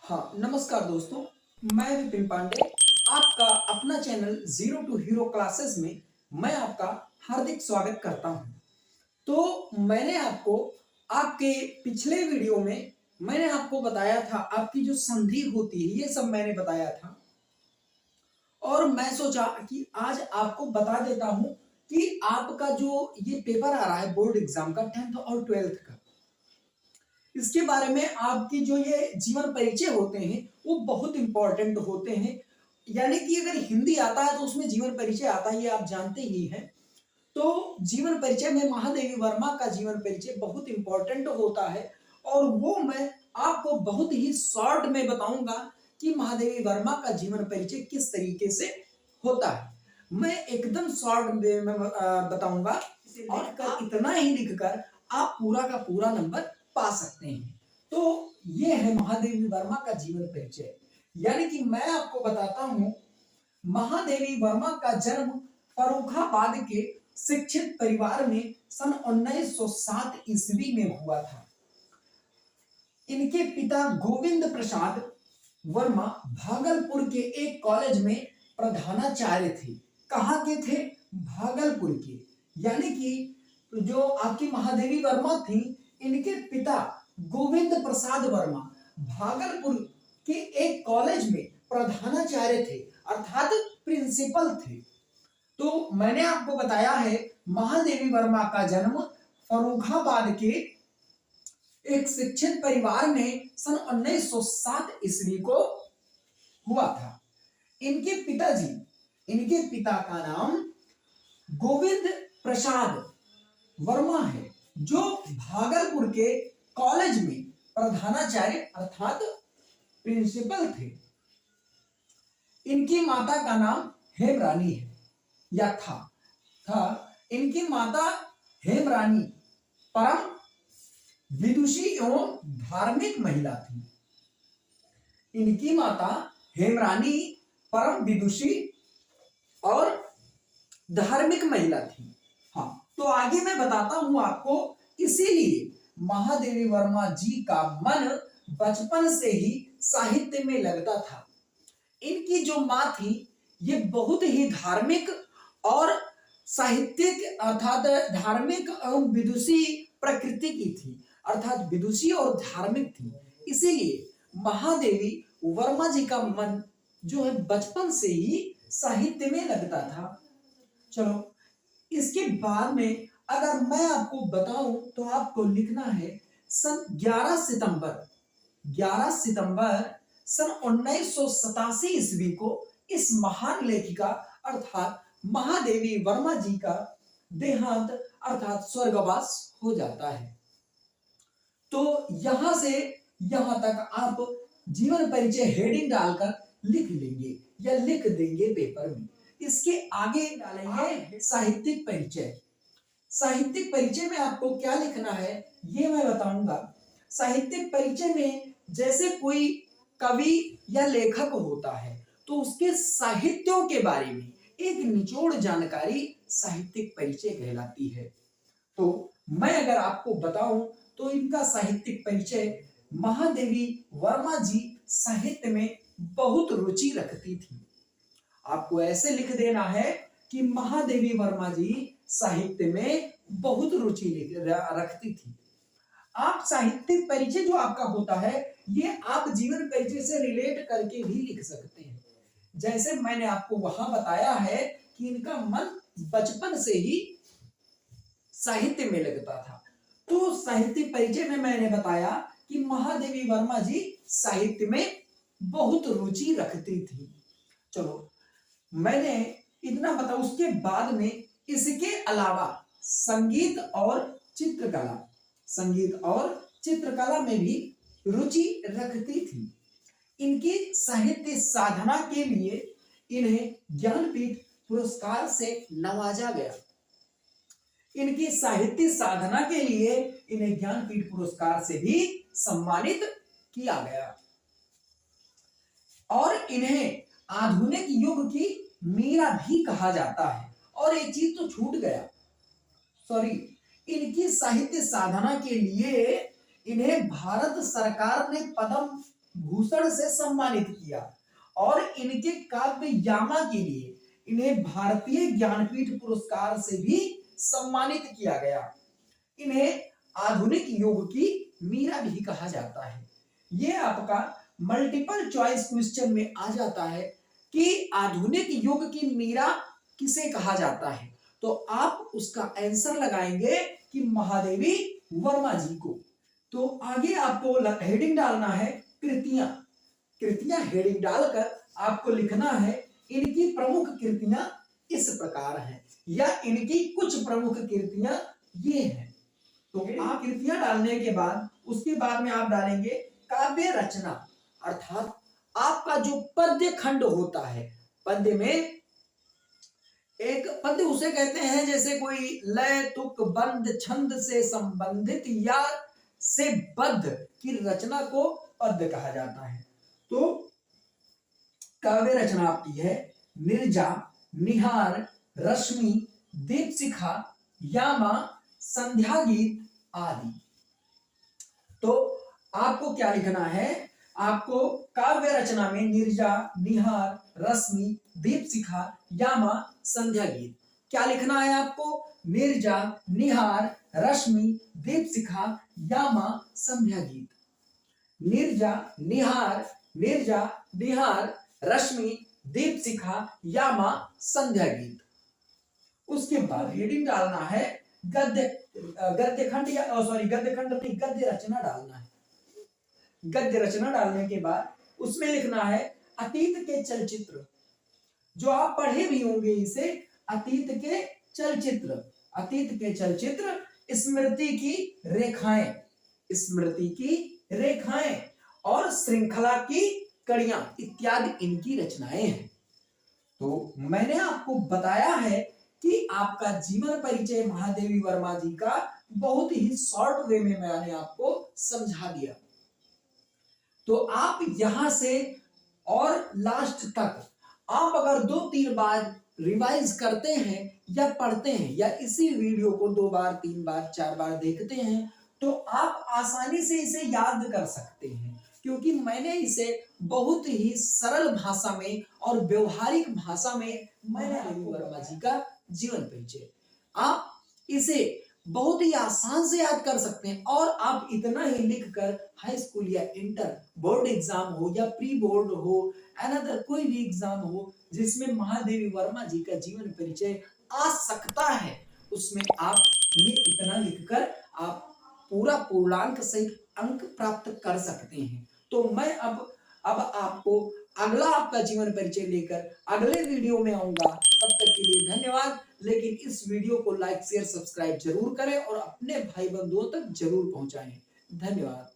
हाँ, नमस्कार दोस्तों। मैं विपिन पांडे, आपका अपना channel zero to hero classes में मैं आपका हार्दिक स्वागत करता हूं। तो मैंने आपको आपके पिछले वीडियो में मैंने आपको बताया था, आपकी जो संधि होती है ये सब मैंने बताया था। और मैं सोचा कि आज आपको बता देता हूं कि आपका जो ये पेपर आ रहा है बोर्ड एग्जाम का 10th और 12th का, इसके बारे में आपकी जो ये जीवन परिचय होते हैं वो बहुत इंपॉर्टेंट होते हैं। यानी कि अगर हिंदी आता है तो उसमें जीवन परिचय आता है, ये आप जानते ही हैं। तो जीवन परिचय में महादेवी वर्मा का जीवन परिचय बहुत इंपॉर्टेंट होता है और वो मैं आपको बहुत ही शॉर्ट में बताऊंगा कि महादेवी वर्मा का जीवन परिचय किस तरीके से होता है। मैं एकदम शॉर्ट में बताऊंगा और इतना ही लिखकर आप पूरा का पूरा नंबर पा सकते हैं। तो ये है महादेवी वर्मा का जीवन परिचय। यानी कि मैं आपको बताता हूं, महादेवी वर्मा का जन्म फर्रुखाबाद के शिक्षित परिवार में सन 1907 ईस्वी में हुआ था। इनके पिता गोविंद प्रसाद वर्मा भागलपुर के एक कॉलेज में प्रधानाचार्य थे। कहाँ के थे? भागलपुर के। यानी कि जो आपकी महादेवी वर्मा थी, इनके पिता गोविंद प्रसाद वर्मा भागलपुर के एक कॉलेज में प्रधानाचार्य थे, अर्थात प्रिंसिपल थे। तो मैंने आपको बताया है महादेवी वर्मा का जन्म फर्रुखाबाद के एक शिक्षित परिवार में सन 1907 ईस्वी को हुआ था। इनके पिता का नाम गोविंद प्रसाद वर्मा है, जो भागलपुर के कॉलेज में प्रधानाचार्य अर्थात प्रिंसिपल थे। इनकी माता का नाम हेमरानी है या था। इनकी माता हेमरानी परम विदुषी एवं धार्मिक महिला थी। इनकी माता हेमरानी परम विदुषी और धार्मिक महिला थी। हाँ, तो आगे मैं बताता हूं आपको। इसीलिए महादेवी वर्मा जी का मन बचपन से ही साहित्य में लगता था। इनकी जो माँ थी ये बहुत ही धार्मिक और साहित्यिक अर्थात धार्मिक एवं विदुषी प्रकृति की थी, अर्थात विदुषी और धार्मिक थी। इसीलिए महादेवी वर्मा जी का मन जो है बचपन से ही साहित्य में लगता था। चलो, इसके बाद में अगर मैं आपको बताऊं तो आपको लिखना है सन 11 सितंबर सन 1987 ईस्वी को इस महान लेखिका अर्थात महादेवी वर्मा जी का देहांत अर्थात स्वर्गवास हो जाता है। तो यहां से यहां तक आप जीवन परिचय हेडिंग डालकर लिख लेंगे या लिख देंगे पेपर में। इसके आगे डालेंगे साहित्यिक परिचय। साहित्यिक परिचय में आपको क्या लिखना है ये मैं बताऊंगा। साहित्यिक परिचय में जैसे कोई कवि या लेखक होता है तो उसके साहित्यों के बारे में एक निचोड़ जानकारी साहित्यिक परिचय कहलाती है। तो मैं अगर आपको बताऊं तो इनका साहित्यिक परिचय, महादेवी वर्मा जी साहित्य में बहुत रुचि रखती थी। आपको ऐसे लिख देना है कि महादेवी वर्मा जी साहित्य में बहुत रुचि रखती थी। आप साहित्यिक परिचय जो आपका होता है ये आप जीवन परिचय से रिलेट करके भी लिख सकते हैं। जैसे मैंने आपको वहां बताया है कि इनका मन बचपन से ही साहित्य में लगता था। तो साहित्यिक परिचय में मैंने बताया कि महादेवी वर्मा जी साहित्य में बहुत रुचि रखती थी। चलो, मैंने इतना बताया। उसके बाद में इसके अलावा संगीत और चित्रकला में भी रुचि रखती थी। इनकी साहित्य साधना के लिए इन्हें ज्ञानपीठ पुरस्कार से नवाजा गया। इनकी साहित्य साधना के लिए इन्हें ज्ञानपीठ पुरस्कार से भी सम्मानित किया गया और इन्हें आधुनिक युग की मीरा भी कहा जाता है। और एक चीज तो छूट गया, सॉरी, इनकी साहित्य साधना के लिए इन्हें भारत सरकार ने पद्म भूषण से सम्मानित किया और इनके काव्य यामा के लिए इन्हें भारतीय ज्ञानपीठ पुरस्कार से भी सम्मानित किया गया। इन्हें आधुनिक युग की मीरा भी कहा जाता है। ये आपका मल्टीपल चॉइस क्वेश्चन में आ जाता है कि आधुनिक युग की मीरा किसे कहा जाता है, तो आप उसका आंसर लगाएंगे कि महादेवी वर्मा जी को। तो आगे आपको हेडिंग डालना है कृतियां। कृतियां हेडिंग डालकर आपको लिखना है इनकी प्रमुख कृतियां इस प्रकार हैं या इनकी कुछ प्रमुख कृतियां ये हैं। तो आप कृतियां डालने के बाद उसके बाद में आप डालेंगे काव्य रचना, अर्थात आपका जो पद्य खंड होता है। पद्य में एक पद्य उसे कहते हैं जैसे कोई लय तुक बंद छंद से संबंधित या से बद्ध की रचना को पद्य कहा जाता है। तो काव्य रचना आपकी है निर्जा, निहार, रश्मि, दीपशिखा, यामा, संध्या गीत आदि। तो आपको क्या लिखना है, आपको काव्य रचना में निर्जा, निहार, रश्मि, दीपशिखा, यामा, संध्या गीत क्या लिखना है आपको, निर्जा, निहार, रश्मि, दीपशिखा, यामा, संध्या गीत। निर्जा, निहार, निर्जा, निहार, रश्मि, दीपशिखा, यामा, संध्या गीत। उसके बाद हेडिंग डालना है गद्य खंड या गद्य खंड नहीं, गद्य रचना डालना है। गद्य रचना डालने के बाद उसमें लिखना है अतीत के चलचित्र, जो आप पढ़े भी होंगे इसे, अतीत के चलचित्र। अतीत के चलचित्र, स्मृति की रेखाएं, स्मृति की रेखाएं और श्रृंखला की कड़ियां इत्यादि इनकी रचनाएं हैं। तो मैंने आपको बताया है कि आपका जीवन परिचय महादेवी वर्मा जी का बहुत ही शॉर्ट वे में मैंने आपको समझा दिया। तो आप यहां से और लास्ट तक आप अगर 2-3 बार रिवाइज करते हैं या पढ़ते हैं या इसी वीडियो को 2 बार 3 बार 4 बार देखते हैं तो आप आसानी से इसे याद कर सकते हैं, क्योंकि मैंने इसे बहुत ही सरल भाषा में और व्यवहारिक भाषा में मैंने आपको वर्मा जी का जीवन परिचय, आप इसे बहुत ही आसान से याद कर सकते हैं। और आप इतना ही लिखकर हाई स्कूल या इंटर बोर्ड एग्जाम हो या प्री बोर्ड हो, अनदर कोई भी एग्जाम हो जिसमें महादेवी वर्मा जी का जीवन परिचय आ सकता है, उसमें आप ये इतना लिखकर आप पूरा पूर्णांक सहित अंक प्राप्त कर सकते हैं। तो मैं अब आपको अगला आपका जीवन परिचय लेकर अगले वीडियो में आऊंगा। तब तक के लिए धन्यवाद। लेकिन इस वीडियो को लाइक शेयर सब्सक्राइब जरूर करें और अपने भाई बंधुओं तक जरूर पहुंचाएं। धन्यवाद।